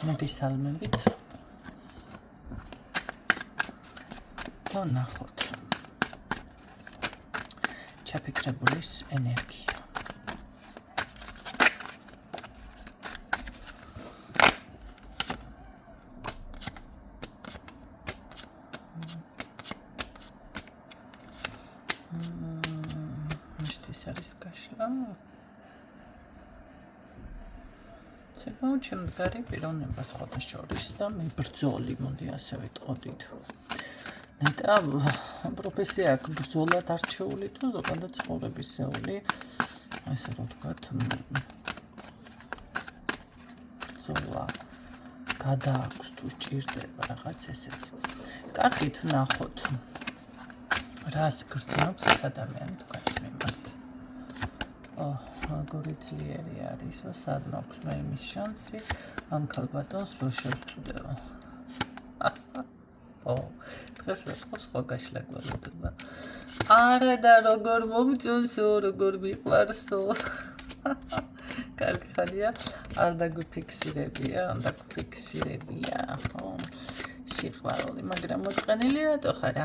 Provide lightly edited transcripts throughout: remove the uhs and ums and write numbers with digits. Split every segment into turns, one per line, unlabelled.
მოდისალმებით და ნახოთ ჩაფიქრებულის ენერგია. მისთვის არის გაშლა. საკმაოდ შემდგარი პიროვნება სხვათა შორის და მებრძოლი, მოდი ასე ვიტყოდით. ნეტა პროფესია აქვს ბრძოლად არჩეული თუ ზოგადად ცხოვრებისეული, ასე რომ ვთქვათ, ბრძოლა გადააქვს თუ სჭირდება რაღაც ესეთი. კარგით ნახოთ. რას გრძნობს ეს ადამიანი თქვენს მიმართ. როგორი ძლიერი არისო, სად მაქვს მე იმის შანსი, ამ ქალბატონს რო შევწვდეო. დღეს ვეწყობს ხო გაშლა გვალოდება. არა და როგორ მომწონსო, როგორ მიყვარსო. კარგი ხალია, არ დაგვიფიქსირებია, ან დაგვიფიქსირებია, ხო? სიყვარული, მაგრამ მოწყენილი რატო ხარ?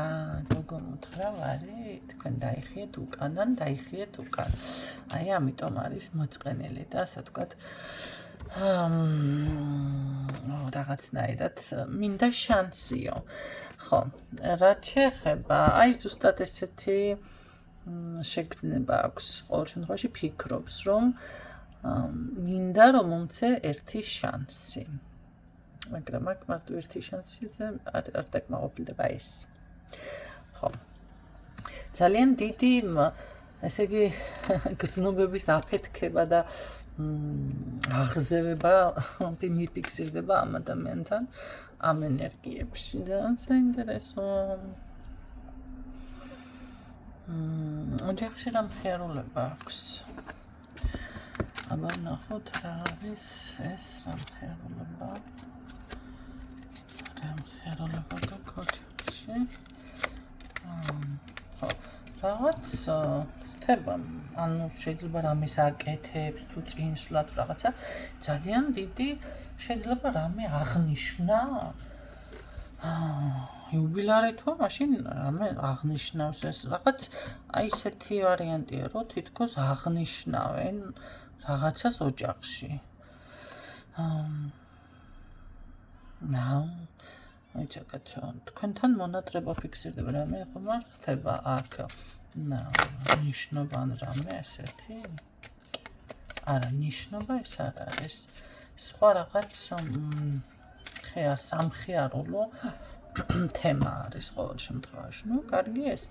გოგო მოთხრა ვარი, თქვენ დაიხიეთ უკანან, დაიხიეთ უკან. აი ამიტომ არის მოწყენილი და ასე ვთქვათ, რაღაცნაირად მინდა შანსიო. ხო, რაც შეეხება, აი ზუსტად ესეთი შეგრძნება აქვს, ყოველ შემთხვევაში ფიქრობს, რომ მინდა რომ მომცე ერთი შანსი. მაგრამ აქ მარტო ერთი შანსიზე არ დაკმაყოფილდება ეს. ხო. ძალიან დიდი, ესე იგი, გრძნობების აფეთქება და აღზევება მიფიქსირდება ამ ადამიანთან ამ ენერგიებში და საინტერესო. ოჯახში რა მხიარულება აქვს? აბა ნახოთ რა არის ეს რა მხიარულება. Herolога გაკოჩში. რაღაც ხდება, ანუ შეიძლება რამეს აკეთებს თუ წინსვლად რაღაცა ძალიან დიდი შეიძლება რამე აღნიშნა. იუბილარი თუ მაშინ რამე აღნიშნავს ეს რაღაც აი ესეთი ვარიანტია, რომ თითქოს აღნიშნავენ რაღაცას ოჯახში. აი ჩაკაცო, თქვენთან მონატრება ფიქსირდება, რამე ხომ არ ხდება აქ. ნიშნობა ან რამე ესეთი. არა, ნიშნობა ეს არ არის. სხვა რაღაც სამხიარულო თემა არის ყოველ შემთხვევაში. ნუ, კარგი ეს.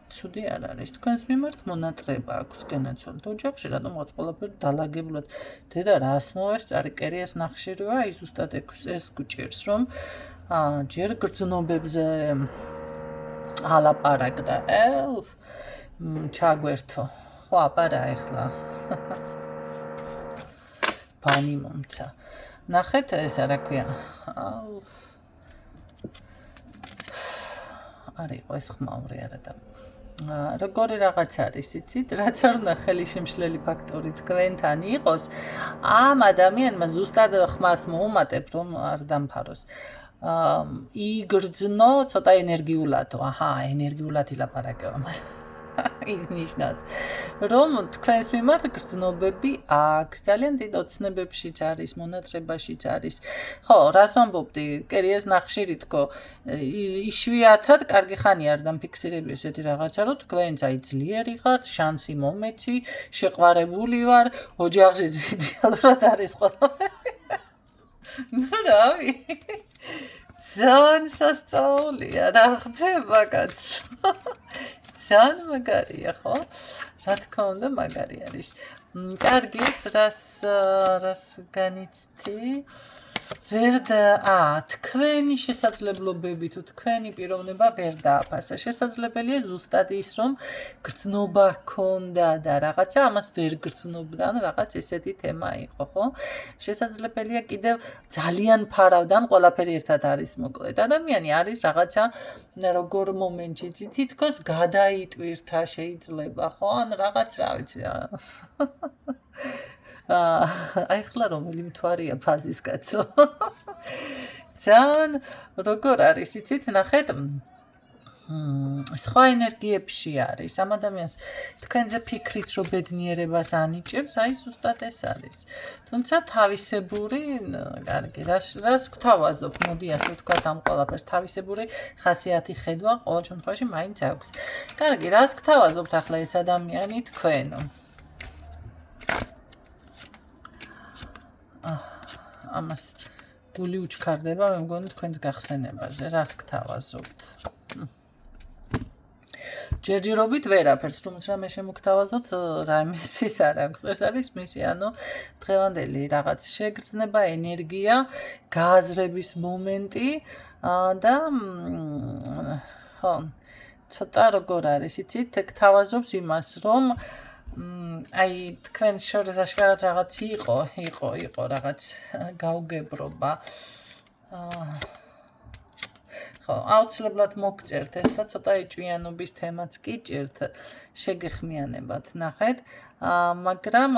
ცუდი არ არის. თქვენს მიმართ მონატრება აქვს გენაცვალთ ოჯახში, რატომღაც ყველაფერი დალაგებულად. დედა რას მოვეს, წარიკერიას ნახშირია, აი ზუსტად ეს გუჭირს, რომ ჯერ გრძნობებზე ალაპარაკდა. ჩაგვერთო. ხო, აპარა ეხლა. ბანი მომცა. ნახეთ ეს რა ქვია. არ იყო ეს ხმაური არა და როგორი რაღაც არის, იცით? რაც არ უნდა ხელისშემშლელი ფაქტორი თქვენთან იყოს, ამ ადამიანმა ზუსტად ხმას მოუმატებ, რომ არ დამფაროს. იგრძნო ცოტა ენერგიულადო. ენერგიულად ილაპარაკება. ის ნიშნავს, რომ თქვენს მიმართ გრძნობები აქვს, ძალიან დიდ ოცნებებშიც არის, მონატრებაშიც არის. ხო, რას ვამბობდი, კერიას ნახშირი თქო, იშვიათად კარგი ხანი არ დამფიქსირები ესეთი რაღაცა, რომ თქვენც აი ძლიერი ხართ, შანსი მომეცი, შეყვარებული ვარ, ოჯახში იდეალურად არის ყველაფერი. ნუ რავი. ძალიან სასწაულია, რა ხდება კაცო? ძალიან მაგარია, ხო? რა თქმა უნდა, მაგარი არის. კარგი, რას განიცდი? თქვენი შესაძლებლობები თუ თქვენი პიროვნება ვერ დააფასა. შესაძლებელია ზუსტად ის, რომ გრძნობა ჰქონდა და რაღაცა ამას ვერ გრძნობდა, ან რაღაც ესეთი თემა იყო, ხო? შესაძლებელია კიდევ ძალიან ფარავდა, ან ყველაფერი ერთად არის მოკლედ. ადამიანი არის რაღაცა როგორ მომენტში თითქოს გადაიტვირთა შეიძლება, ხო? ან რაღაც რა ვიცი. აი ხლა რომელი მთვარია ფაზის კაცო. ძალიან როგორ არის, იცით, ნახეთ, სხვა ენერგიებში არის. ამ ადამიანს თქვენზე ფიქრით, რომ ბედნიერებას ანიჭებს, აი ზუსტად ეს არის. თუმცა თავისებური, კარგი, რას გთავაზობ, მოდი ასე ვთქვათ ამ ყველაფერს, თავისებური ხასიათი ხედვა ყოველ შემთხვევაში მაინც აქვს. კარგი, რას გთავაზობთ ახლა ეს ადამიანი თქვენ? ამას გული უჩქარდება, მე მგონი თქვენს გახსენებაზე, რას გთავაზობთ? ჯერჯერობით ვერაფერს, რომც რამე შემოგთავაზოთ, რაიმეს ის არ აქვს. ეს არის მისი, ანუ დღევანდელი რაღაც შეგრძნება, ენერგია, გააზრების მომენტი და ხო, ცოტა როგორ არის, იცით, გთავაზობს იმას, რომ აი თქვენ შორის აშკარად რაღაც იყო რაღაც გაუგებრობა. ხო, აუცილებლად მოგწერთ ეს და ცოტა ეჭვიანობის თემაც კი ჭირთ შეგეხმიანებათ, ნახეთ. მაგრამ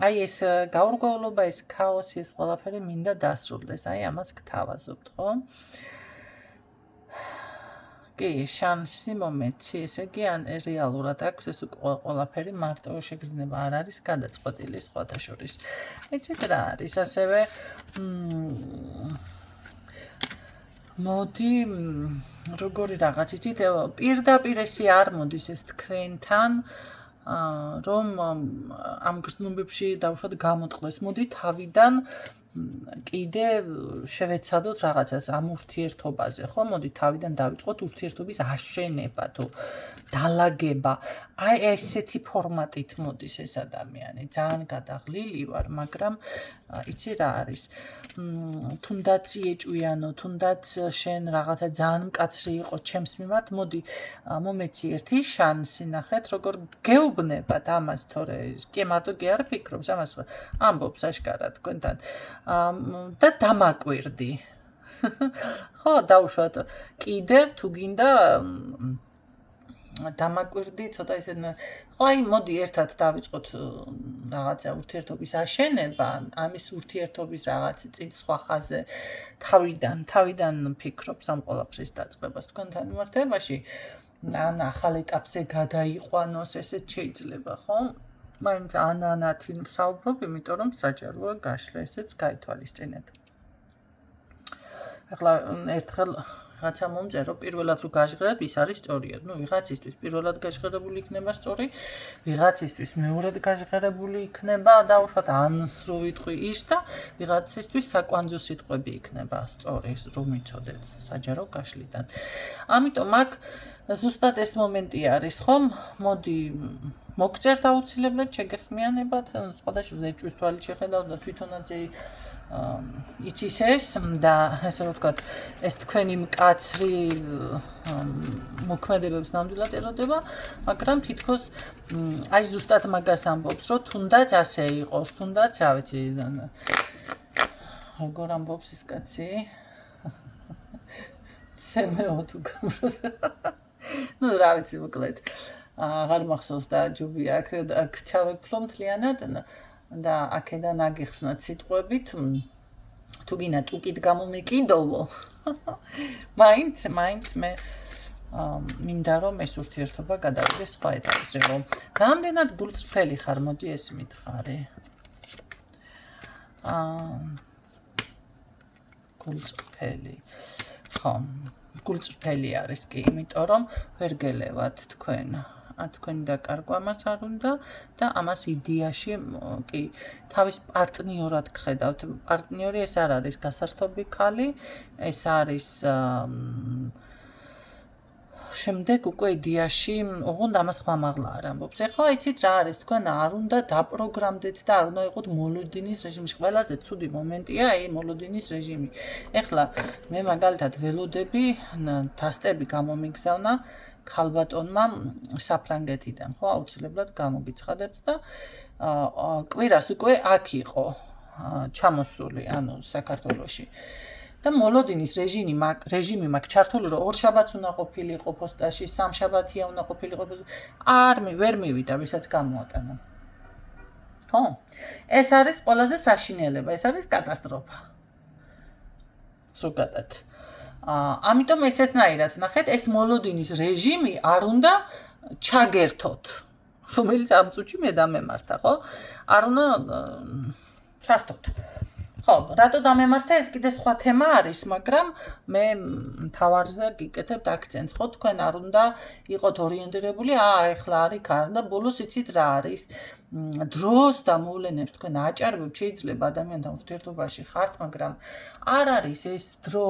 აი ეს გაურკვევლობა, ეს ქაოსი, ეს ყველაფერი მინდა დასრულდეს, აი ამას გთავაზობთ, ხო? კი, შანსი მომენტი, ესე იგი ან რეალურად აქვს ეს ყველაფერი მარტო შეგრძნება არ არის გადაწყვეტილი სხვათა შორის. იცით რა არის, ასევე მოდი როგორი რაღაც, იცით, პირდაპირ ესე არ მოდის ეს თქვენთან, რომ ამ გრძნობებში დაუშვათ გამოტყდეს, მოდი თავიდან კიდე შევეცადოთ რაღაცას ამ ურთიერთობაზე, ხო? მოდი თავიდან დავიწყოთ ურთიერთობის აშენება თუ დალაგება. აი ესეთი ფორმატით მოდის ეს ადამიანი. ძალიან გადაღლილი ვარ, მაგრამ იცი რა არის? თუნდაც ეჭვიანო, თუნდაც შენ რაღაცა ძალიან მკაცრი იყო ჩემს მიმართ, მოდი მომეცი ერთი შანსი, ნახეთ, როგორ გეუბნებათ ამას, თორე კი მარტო კი არ ფიქრობს, ამას ამბობს აშკარად თქვენთან. და დამაკვირდი. ხო, დაუშვათ კიდე თუ გინდა დამაკვირდი, ცოტა ისე ხო, აი მოდი ერთად დავიწყოთ რაღაცა ურთიერთობის აშენება, ამის ურთიერთობის რაღაც წინ სხვა ხაზე თავიდან ფიქრობს ამ ყველაფრის დაწყებას თქვენთან მიმართებაში, ან ახალ ეტაპზე გადაიყვანოს, ესეც შეიძლება, ხო? მაინც ანანათი ვსაუბრობ, იმიტომ რომ საჯაროა გაშლა, ესეც გაითვალისწინეთ. ახლა ერთხელ რაღაცა მომწერო, პირველად რო გაჟღერებ, ის არის სწორია. ნუ ვიღაცისთვის პირველად გაჟღერებული იქნება სწორი, ვიღაცისთვის მეორედ გაჟღერებული იქნება, დაუშვათ ანს რო ვიტყვი ის და ვიღაცისთვის საკვანძო სიტყვები იქნება სწორი, რომ იცოდეთ საჯარო გაშლიდან. ამიტომ აქ ზუსტად ეს მომენტი არის, ხომ? მოდი მოგწერთ აუცილებლად შეგეხმიანებათ, სხვადასხვა ეჭვის თვალით შეხედავ და თვითონაც იცის ეს და ესე რომ ვთქვათ, ეს თქვენი მკაცრი მოქმედებებს ნამდვილად ელოდება, მაგრამ თითქოს აი ზუსტად მაგას ამბობს, რომ თუნდაც ასე იყოს, თუნდაც, რა ვიცი, როგორ ამბობს ის კაცი? ცემეო თუ გამროს. ნუ რა ვიცი, მოკლედ. აღარ მახსოვს და ჯობია აქ ჩავეფლო მთლიანად და აქედან აგიხსნათ სიტყვებით, თუ გინდა ტუკით გამომეკიდოვო. მაინც მე მინდა რომ ეს ურთიერთობა გადავიდეს სხვა ეტაპზე, რომ რამდენად გულწრფელი ხარ, მოდი ეს მითხარი. გულწრფელი. ხო, გულწრფელი არის კი, იმიტომ რომ ვერ გელევათ თქვენ. თქვენი დაკარგვა მას არ უნდა და ამას იდეაში კი თავის პარტნიორად გხედავთ. პარტნიორი ეს არ არის გასართობი ქალი, ეს არის შემდეგ უკვე იდეაში, ოღონდ ამას ხმამაღლა არ ამბობს. ეხლა იცით რა არის, თქვენ არ უნდა დაპროგრამდეთ და არ უნდა იყოთ მოლოდინის რეჟიმში. ყველაზე ცუდი მომენტია აი მოლოდინის რეჟიმი. ეხლა მე მაგალითად ველოდები, დასტები გამომიგზავნა ქალბატონმა საფრანგეთიდან, ხო, აუცილებლად გამოგიცხადებთ და კვირას უკვე აქ იყო ჩამოსული, ანუ საქართველოში. და მოლოდინის რეჟიმი მაქვს ჩართული, რომ ორ შაბათს უნდა ყოფილიყო პოსტაში, სამ შაბათია უნდა ყოფილიყო პოსტაში. ვერ მივიდა, ვისაც გამოატანა. ხო? ეს არის ყველაზე საშინელება, ეს არის კატასტროფა. ზოგადად. ამიტომ ესეთნაირად ნახეთ, ეს მოლოდინის რეჟიმი არ უნდა ჩაგერთოთ, რომელიც ამ წუთში მე დამემართა, ხო? არ უნდა ჩართოთ. ხო, რატო დამემართა, ეს კიდე სხვა თემა არის, მაგრამ მე მთავარზე გიკეთებთ აქცენტს, ხო, თქვენ არ უნდა იყოთ ორიენტირებული, ეხლა არის კარ და ბოლოს იცით რა არის. დროს და მოვლენებს თქვენ აჭარბებთ, შეიძლება ადამიანთან ურთიერთობაში ხართ, მაგრამ არ არის ეს დრო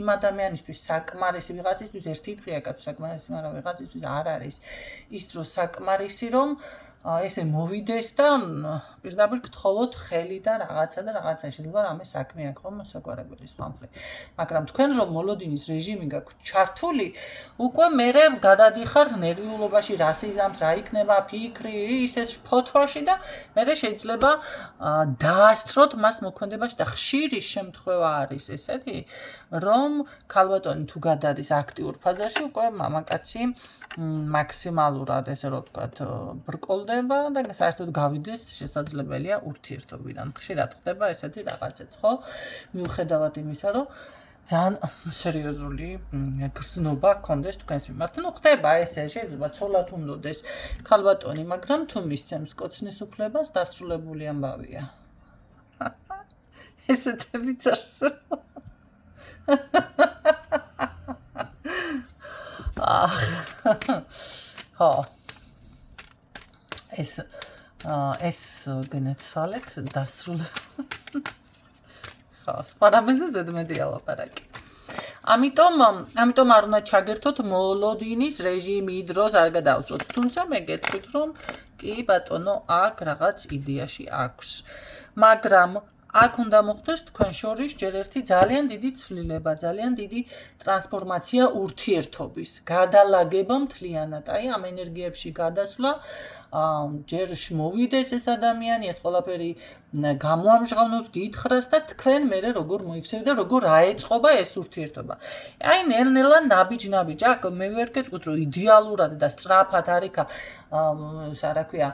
იმ ადამიანისთვის საკმარისი, ვიღაცისთვის ერთი დღეა კაცო საკმარისი, მაგრამ ვიღაცისთვის არ არის ის დრო საკმარისი, რომ ესე მოვიდეს და პირდაპირ გთხოვოთ ხელი და რაღაცა შეიძლება რამე საქმე აქვს ხომ საგვარებელი სხვა მხრივ. მაგრამ თქვენ რომ მოლოდინის რეჟიმი გაქვთ ჩართული, უკვე მერე გადადიხართ ნერვიულობაში, რა სიზამთ, რა იქნება ფიქრი, ისეს ფოთვაში და მერე შეიძლება დაასწროთ მას მოქმედებაში და ხშირი შემთხვევა არის ესეთი, რომ ქალბატონი თუ გადადის აქტიურ ფაზაში, უკვე მამაკაცი მაქსიმალურად ესე რომ ვთქვათ ბრკოლდება და საერთოდ გავიდეს შესაძლებელია ურთიერთობიდან. ხშირად ხდება ესეთი რაღაცაც, ხო? მიუხედავად იმისა, რომ ძალიან სერიოზული გრძნობა გქონდეს თქვენს მიმართ. ნუ ხდება ესე, შეიძლება ცოლად უნდოდეს ქალბატონი, მაგრამ თუ მისცემს კოცნის უფლებას, დასრულებული ამბავია. ესეთები წარსულს. ხო. ეს გენეცვალეთ დასრულებული. ხო, სხვა რამეზე ზედმეტია ლაპარაკი. ამიტომ არ უნდა ჩაგერთოთ მოლოდინის რეჟიმი, დროს არ გადაუსწროთ. თუმცა მე გეტყვით, რომ კი ბატონო, აქ რაღაც იდეაში აქვს. მაგრამ აქ უნდა მოხდეს თქვენ შორის ჯერ ერთი ძალიან დიდი ცვლილება, ძალიან დიდი ტრანსფორმაცია ურთიერთობის, გადალაგება მთლიანად, აი ამ ენერგიებში გადასვლა, ჯერ მოვიდეს ეს ადამიანი, ეს ყველაფერი გამოამჟღავნოს, გითხრას და თქვენ მერე როგორ მოიქცევთ და როგორ აეწყობა ეს ურთიერთობა. აი ნელ-ნელა ნაბიჯ-ნაბიჯ, აქ მე ვერ გეტყვით, რომ იდეალურად და სწრაფად არიქა, რა ქვია,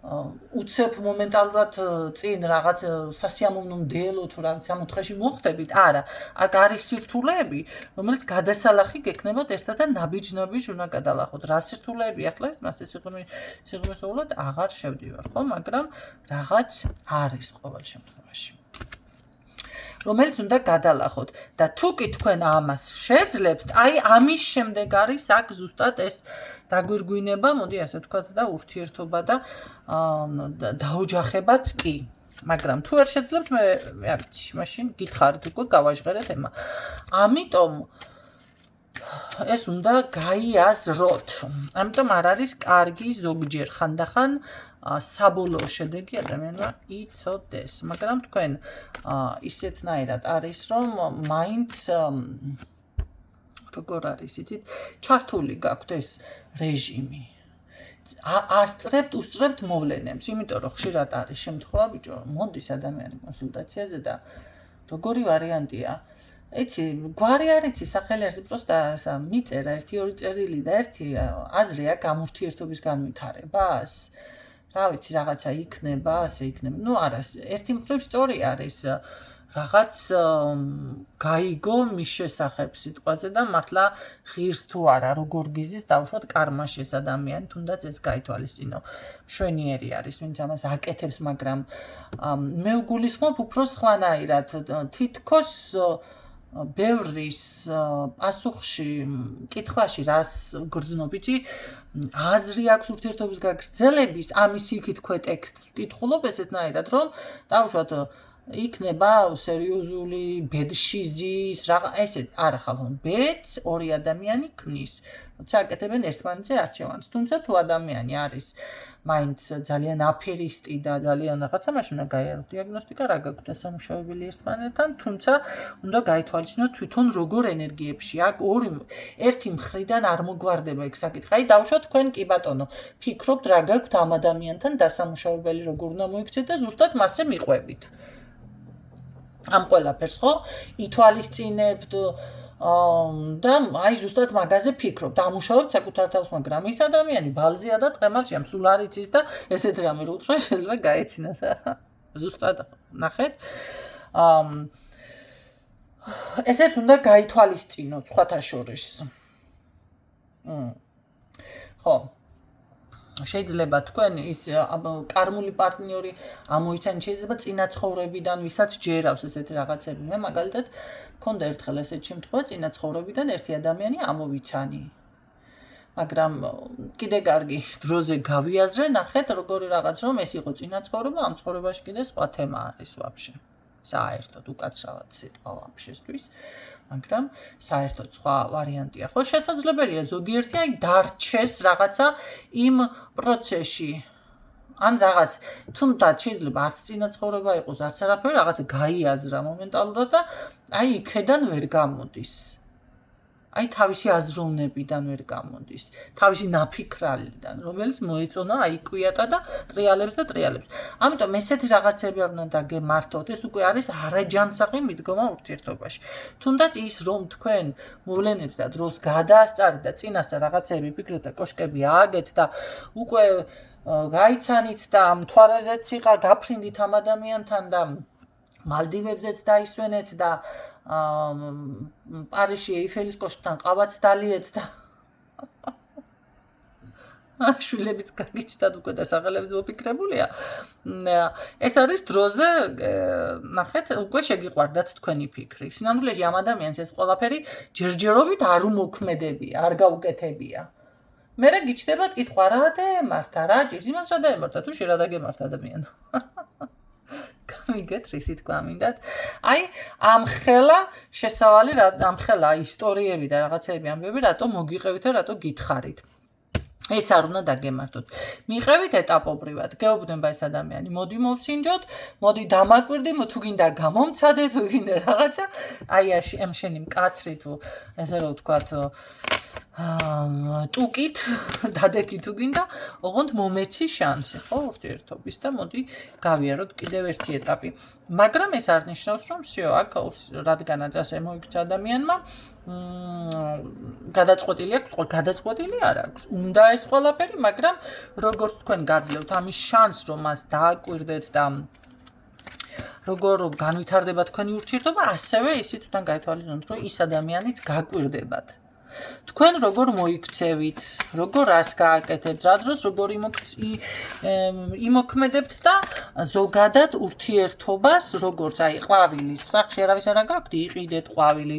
უცებ მომენტალურად წინ რაღაც სასიამოვნო მდელო თუ რაღაც სამოთხეში მოხდებით, არა, აქ არის სირთულეები, რომელიც გადასალახი გექნებათ ერთად და ნაბიჯ-ნაბიჯ უნდა გადალახოთ. რა სირთულეები ახლა ეს მასე სიღრმისეულად აღარ შევდივარ, ხო, მაგრამ რაღაც არის ყოველ შემთხვევაში. რომელიც უნდა გადალახოთ და თუ კი თქვენ ამას შეძლებთ, აი ამის შემდეგ არის აქ ზუსტად ეს დაგვირგვინება, მოდი ასე ვთქვათ და ურთიერთობა და დაოჯახებაც კი. მაგრამ თუ არ შეძლებთ, მე მაშინ გითხარით უკვე გავაჟღერეთ ემა. ამიტომ ეს უნდა გაიაზროთ. ამიტომ არ არის კარგი ზოგჯერ ხანდახან საბოლოო შედეგი ადამიანმა იცოდეს, მაგრამ თქვენ ისეთნაირად არის, რომ მაინც როგორ არის იცით, ჩართული გაქვთ ეს რეჟიმი. ასწრებთ, უსწრებთ მოვლენებს, იმიტომ რომ ხშირად არის შემთხვევა, ბიჭო, მოდის ადამიანი კონსულტაციაზე და როგორი ვარიანტია. იცი, გვარი არ იცი, სახელი არის, პროსტა მიწერა 1-2 წერილი და ერთი აზრი აქვს ამ ურთიერთობის განვითარებას. რა ვიცი, რაღაცა იქნება, ასე იქნება. ნუ არა, ერთი მხრივ სწორი არის. რაღაც გაიგო მის შესახებ სიტყვაზე და მართლა ღირს თუ არა, როგორ გიზის დავუშვათ კარმაში ეს ადამიანი, თუნდაც ეს გაითვალისწინო. მშვენიერი არის, ვინც ამას აკეთებს, მაგრამ მე ვგულისხმობ უფრო სხვანაირად. თითქოს ბევრის პასუხში, კითხვაში რას გრძნობიცი, აზრი აქვს ურთიერთობის გაგრძელების, ამის იქით ქვეტექსტს ვკითხულობ ესეთნაირად, რომ დავუშვათ იქნება სერიოზული ბედში ზის, ესეთ არა ხალხო, ბედს ორი ადამიანი ქმნის. როცა აკეთებენ ერთმანეთზე არჩევანს. თუმცა თუ ადამიანი არის მაინც ძალიან აფერისტი და ძალიან რაღაცა, მაშინ უნდა გაიაროთ დიაგნოსტიკა, რა გაქვთ დასამუშავებელი ერთმანეთთან, თუმცა უნდა გაითვალისწინოთ თვითონ როგორ ენერგიებში აქ ერთი მხრიდან არ მოგვარდება ეგ საკითხი. აი დავუშვათ თქვენ კი ბატონო, ფიქრობთ რა გაქვთ ამ ადამიანთან დასამუშავებელი, როგორ უნდა მოიქცეთ და ზუსტად მასზე მიყვებით. ამ ყველაფერს ხო ითვალისწინებთ და აი ზუსტად მაგაზე ფიქრობთ, ამუშავებთ საკუთარ თავს, მაგრამ ის ადამიანი ბალზია და ტყემალშია, სულ არ იცის და ესეთ რამე რო უთხრა შეიძლება გაეცინათ. ზუსტად ნახეთ. ესეც უნდა გაითვალისწინოთ სხვათა შორის. ხო. შეიძლება თქვენ ის კარმული პარტნიორი ამოიცანით, შეიძლება წინა ცხოვრებიდან, ვისაც ჯერავს ესეთი რაღაცები. მე მაგალითად მქონდა ერთხელ ესეთი შემთხვევა, წინა ცხოვრებიდან ერთი ადამიანი ამოვიცანი. მაგრამ კიდე კარგი დროზე გავიაზრე, ნახეთ როგორი რაღაც რომ ეს იყო წინა ცხოვრება, ამ ცხოვრებაში კიდე სხვა თემა არის ვაფშე. საერთოდ უკაცრავად სიტყვა ვაფშესთვის. მაგრამ საერთოდ სხვა ვარიანტია. ხო, შესაძლებელია ზოგიერთი აი დარჩეს რაღაცა იმ პროცესში. ან რაღაც თუნდაც შეიძლება არც წინა ცხოვრება იყოს, არც არაფერი, რაღაცა გაიაზრა მომენტალურად და აი იქედან ვერ გამოდის. აი თავისი აზროვნებიდან ვერ გამოდის, თავისი ნაფიქრალიდან, რომელიც მოეწონა აი კვიატა და ტრიალებს და ტრიალებს. ამიტომ ესეთი რაღაცები არ უნდა დაგემართოთ, ეს უკვე არის არაჯანსაღი მიდგომა ურთიერთობაში. თუნდაც ის რომ თქვენ მოვლენებს და დროს გადაასწარეთ და წინასწარ რაღაცები ფიქრეთ და კოშკები ააგეთ და უკვე გაიცანით და მთვარეზეც იყა გაფრინდით ამ ადამიანთან და მალდივებზეც დაისვენეთ და პარიზში ეიფელის კოშკთან ყავაც დალიეთ და შვილებიც გაგიჩნდათ უკვე და სახელებიც მოფიქრებულია. ეს არის დროზე ნახეთ უკვე შეგიყვარდათ თქვენი ფიქრი. სინამდვილეში ამ ადამიანს ეს ყველაფერი ჯერჯერობით არ უმოქმედებია, არ გაუკეთებია. მერე გიჩნდებათ კითხვა რა დაემართა, რა ჭირს იმას რა დაემართა, თუ შე რა დაგემართა ადამიანო. გამიგეთ რისი თქვა მინდათ. აი ამხელა შესავალი ამხელა ისტორიები და რაღაცები ამბები რატო მოგიყევით და რატო გითხარით. ეს არ უნდა დაგემართოთ. მიყევით ეტაპობრივად. გეუბნება ეს ადამიანი, მოდი მოვსინჯოთ, მოდი დამაკვირდი, თუ გინდა გამომცადე, თუ გინდა რაღაცა. აი ამ შენი მკაცრი თუ ესე რომ ვთქვათ ტუკით დადექი თუ გინდა, ოღონდ მომეცი შანსი, ხო, ურთიერთობის და მოდი გავიაროთ კიდევ ერთი ეტაპი. მაგრამ ეს არ ნიშნავს, რომ всё, აქ რადგანაც ასე მოიქცა ადამიანმა, გადაწყვეტილი აქვს, გადაწყვეტილი არ აქვს. უნდა ეს ყველაფერი, მაგრამ როგორც თქვენ გაძლევთ ამის შანსს, რომ მას დააკვირდეთ და როგორ განვითარდება თქვენი ურთიერთობა, ასევე ისიც თან გაითვალისწინოთ, რომ ის ადამიანიც გაკვირდებათ. თქვენ როგორ მოიქცევით, როგორ რას გააკეთებთ, რა დროს როგორ იმოქმედებთ და ზოგადად ურთიერთობას, როგორც აი ყვავილის, ხახში არავის არ გაქვთ, იყიდეთ ყვავილი,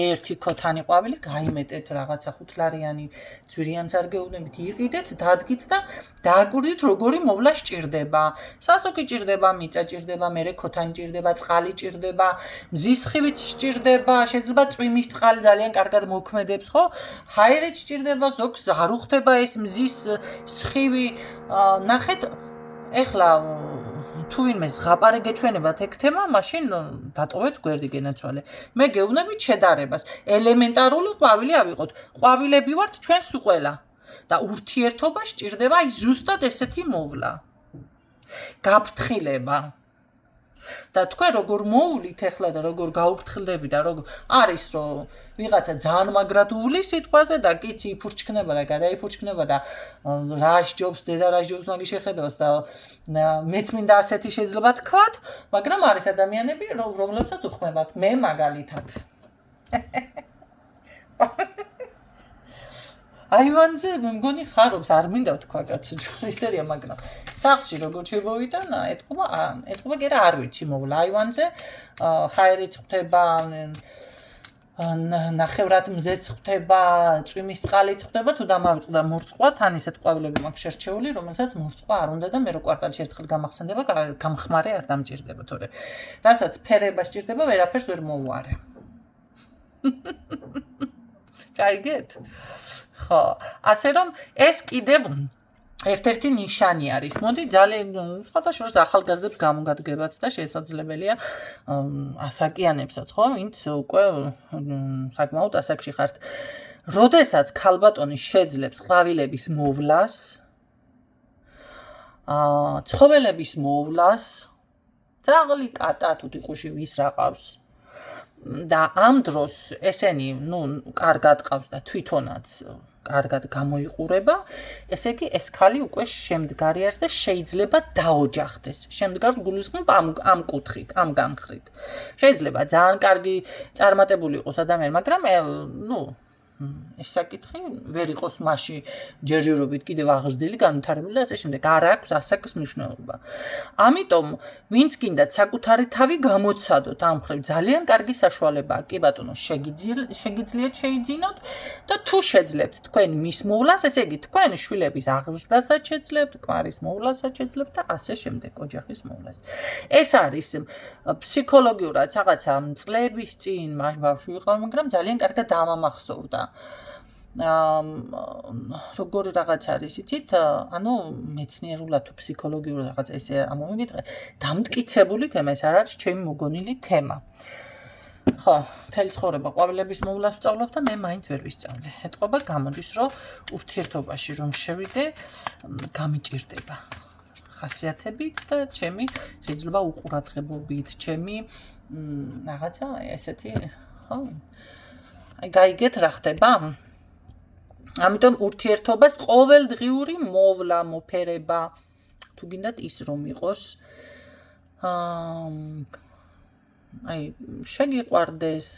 ერთი ქოთანი ყვავილი, გაიმეტეთ რაღაცა ხუთლარიანი ძვირიანს არ გეუბნებით, იყიდეთ, დადგით და დააკვირდით როგორი მოვლა სჭირდება. სასუქი ჭირდება, მიწა ჭირდება, მერე ქოთანი ჭირდება, წყალი ჭირდება, მზის ხივიც სჭირდება, შეიძლება წვიმის წყალი ძალიან კარგად მოქმედებს. ხო, ჰაერიც სჭირდება, ზოგს არ უხდება ეს მზის სხივი. ნახეთ, ეხლა თუ ვინმე ზღაპარე გეჩვენებათ ეგ თემა, მაშინ დატოვეთ გვერდი გენაცვალე. მე გეუბნებით შედარებას. ელემენტარული ყვავილი ავიღოთ. ყვავილები ვართ ჩვენ სულ ყველა. და ურთიერთობა სჭირდება აი ზუსტად ესეთი მოვლა. გაფრთხილება. და თქვენ როგორ მოულით ეხლა და როგორ გაუფრთხილდები და როგორ არის რომ ვიღაცა ძალიან მაგრად უვლის სიტყვაზე და კიცი იფურჩქნება და გადაიფურჩქნება და რაშჯობს დედა რაშჯობს მაგის შეხედავს და მეც მინდა ასეთი შეიძლება თქვათ, მაგრამ არის ადამიანები რომლებსაც უხმებათ. მე მაგალითად აივანზე მე მგონი ხარობს არ მინდა თქვა კაცო ისტორია, მაგრამ სახლში როგორ შევოვიდა, ეთქობა გერა არ ვიცი მოვლა აივანზე, ჰაერიც ხდება, ნახევრად მზეც ხდება, წვიმის წყალიც ხდება, თუ დამავიწყდა მურწყვა, თან ისეთ ყვავილები მაქვს შერჩეული, რომელსაც მურწყვა არ უნდა და მე რო კვარტალში ერთხელ გამახსენდება, გამხმარე არ დამჭირდება, თორე რასაც ფერება სჭირდება, ვერაფერს ვერ მოვუარე. გაიგეთ? ხო, ასე რომ ეს კიდევ ერთ-ერთი ნიშანი არის. მოდი ძალიან სხვადასხვა ახალგაზრდებს გამოგადგებათ და შესაძლებელია ასაკიანებსაც, ხო, ვინც უკვე საკმაოდ ასაკში ხართ. როდესაც ქალბატონი შეძლებს ყვავილების მოვლას, ცხოველების მოვლას, ძაღლი, კატა, თუთიყუში ვის რაყავს და ამ დროს ესენი, კარგად ყავს და თვითონაც კარგად გამოიყურება, ესე იგი ეს ქალი უკვე შემდგარი არის და შეიძლება დაოჯახდეს. შემდგარს გულისხმობ ამ კუთხით, ამ განხრით. შეიძლება ძალიან კარგი წარმატებული იყოს ადამიანი, მაგრამ ეს საკითხი ვერ იყოს მასში ჯერჯერობით კიდევ აღზრდილი, განვითარებული და ასე შემდეგ. არ აქვს ასაკის მნიშვნელობა. ამიტომ ვინც გინდათ საკუთარი თავი გამოცადოთ ამ მხრივ ძალიან კარგი საშუალებაა. კი ბატონო, შეგიძლიათ შეიძინოთ და თუ შეძლებთ თქვენ მის მოვლას, ესე იგი თქვენი შვილების აღზრდასაც შეძლებთ, ქმარის მოვლასაც შეძლებთ და ასე შემდეგ ოჯახის მოვლას. ეს არის ფსიქოლოგიურად რაღაცა წლების წინ ბავშვი ვიყავ, მაგრამ ძალიან კარგად დამამახსოვრდა. როგორი რაღაც არის იცით, მეცნიერულად თუ ფსიქოლოგიურად რაღაცა ესე ამომიგიტყე, დამტკიცებული თემა, ეს არ არის ჩემი მოგონილი თემა. ხო, მთელი ცხოვრება ყვავილების მოვლას ვსწავლობ და მე მაინც ვერ ვისწავლე. ეთყობა გამოდის, რომ ურთიერთობაში რომ შევიდე, გამიჭირდება ხასიათებით და ჩემი შეიძლება უყურადღებობით, ჩემი რაღაცა ესეთი, ხო? აი გაიგეთ რა ხდება? ამიტომ ურთიერთობას ყოველდღიური მოვლა, მოფერება, თუ გინდათ ის რომ იყოს, აი შეგიყვარდეს,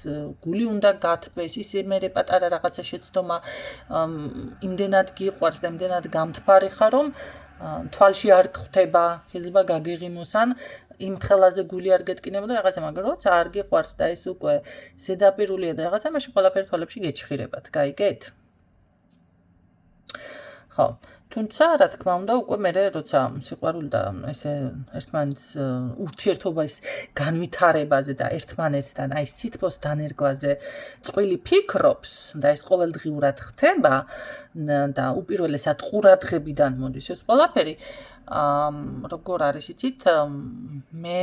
გული უნდა გათბეს, ისე მერე პატარა რაღაცა შეცდომა, იმდენად გიყვარს და იმდენად გამთბარი ხარ, რომ თვალში არ ხვდება, შეიძლება გაგეღიმოს ან იმ ხელაზე გული არ გეტკინებოდა რაღაცა, მაგრამ როცა არ გიყვარს და ეს უკვე ზედაპირულია და რაღაცა, მაშინ ყველაფერი თვალებში გეჩხირებათ, გაიგეთ? ხო, თუმცა რა თქმა უნდა უკვე მე როცა სიყვარული და ესე ერთმანეთს ურთიერთობის განვითარებაზე და ერთმანეთთან აი სითბოს დანერგვაზე წყვილი ფიქრობს და ეს ყოველდღიურად ხდება და უპირველესად ყურადღებიდან მოდის ეს ყველაფერი როგორ არის იცით მე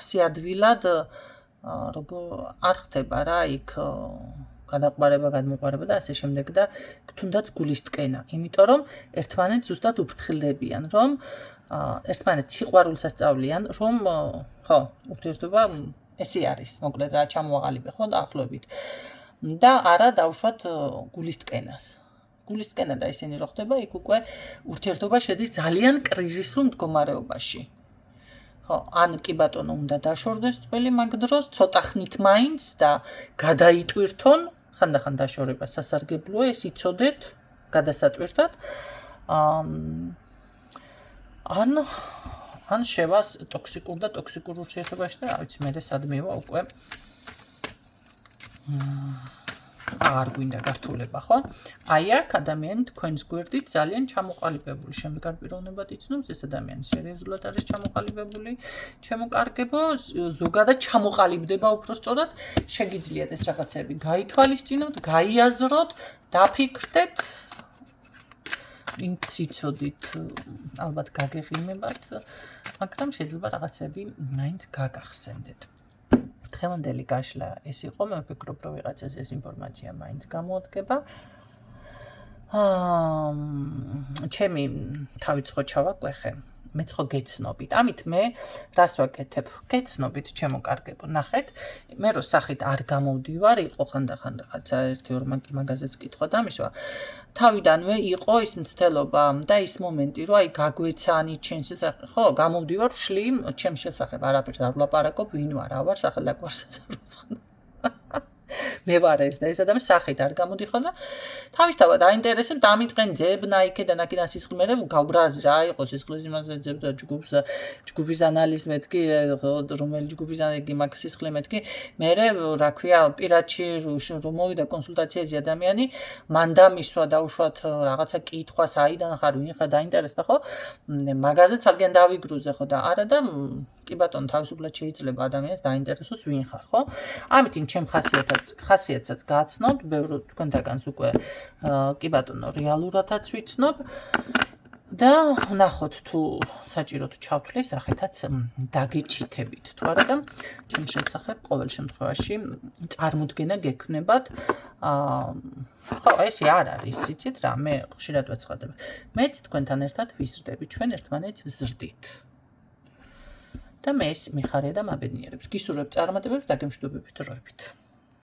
ასე ადვილად როგორ არ ხდება რა იქ გადაყვარება, გადმოყვარება და ასე შემდეგ და თუნდაც გულისტკენა, იმიტომ რომ ერთმანეთს ზუსტად უფრთხილდებიან, რომ ერთმანეთს სიყვარულს ასწავლიან, რომ ხო, ურთიერთობა ესე არის, მოკლედ რა ჩამოაყალიბე ხო დაახლოებით. და არა დავუშვათ გულისტკენას. გულისტკენა და ისინი რო ხდება, იქ უკვე ურთიერთობა შედის ძალიან კრიზისულ მდგომარეობაში. ხო, ან კი ბატონო უნდა დაშორდეს წველი მაგ დროს, ცოტა ხნით მაინც და გადაიტვირთონ, ხანდახან დაშორება სასარგებლოა, ეს იცოდეთ, გადასატვირთად. ან შევას ტოქსიკურ და ტოქსიკურ ურთიერთობაში და რა ვიცი, მე სადმევა უკვე არ გვინდა გართულება, ხო? აი აქ ადამიანი თქვენს გვერდით ძალიან ჩამოყალიბებული შემდგარ პიროვნებად იცნობს, ეს ადამიანი სერიოზულად არის ჩამოყალიბებული, ჩემო ზოგადად ჩამოყალიბდება უფრო სწორად, შეგიძლიათ ეს რაღაცები გაითვალისწინოთ, გაიაზროთ, დაფიქრდეთ, ვინც იცოდით, ალბათ გაგეღიმებათ, მაგრამ შეიძლება რაღაცები მაინც გაგახსენდეთ. დღევანდელი გაშლა ეს იყო, მე ვფიქრობ, რომ ვიღაცას ეს ინფორმაცია მაინც გამოადგება. ჩემი თავიც ხო ჩავაკვეხე, მეც ხო გეცნობით. ამით მე რას ვაკეთებ? გეცნობით, ჩემო კარგებო, ნახეთ, მე რო სახით არ გამოვდივარ, იყო ხანდახან რაღაცა 1-2 მაგაზეც კითხვა დამისვა. თავიდანვე იყო ის მცდელობა და ის მომენტი, რომ აი გაგვეცანი ჩემს შესახებ, ხო, გამოვდივარ ვშლი ჩემს შესახებ, არაფერს არ ვლაპარაკობ, ვინ ვარ, რა ვარ, სახელდაკვარსაც არ ვცხნ. მე ვარ ეს და ეს ადამიანი სახით არ გამოდიხარ და თავისთავად აინტერესებს დამიწყენ ძებნა იქედან აქედან სისხლმერე გავბრაზი რა იყო სისხლის იმაზე ძებდა ჯგუფის ანალიზ მეთქი რომელი ჯგუფის ანალიზი მაგ სისხლი მეთქი მე რა ქვია პირადში რომ მოვიდა კონსულტაციაზე ადამიანი მან დამისვა დაუშვათ რაღაცა კითხვა საიდან ხარ ვინ ხარ დაინტერესდა ხო მაგაზე ძალიან დავიგრუზე ხო და არა და კი ბატონო თავისუფლად შეიძლება ადამიანს დაინტერესოს ვინ ხარ ხო ამით ჩემ ხასიათსაც გაცნობთ ბევრი თქვენთაგანს უკვე კი ბატონო რეალურადაც ვიცნობ და ნახოთ თუ საჭიროდ ჩავთვლი სახეთაც დაგეჩითებით თუ არა და ჩემ შესახებ ყოველ შემთხვევაში წარმოდგენა გექნებათ ხო ესე არ არის იცით რა მე ხშირად ვაცხადებ მეც თქვენთან ერთად ვიზრდები ჩვენ ერთმანეთს ვზრდით და მე ეს მიხარია და მაბედნიერებს გისურვებ წარმატებებს და გემშვიდობებით დროებით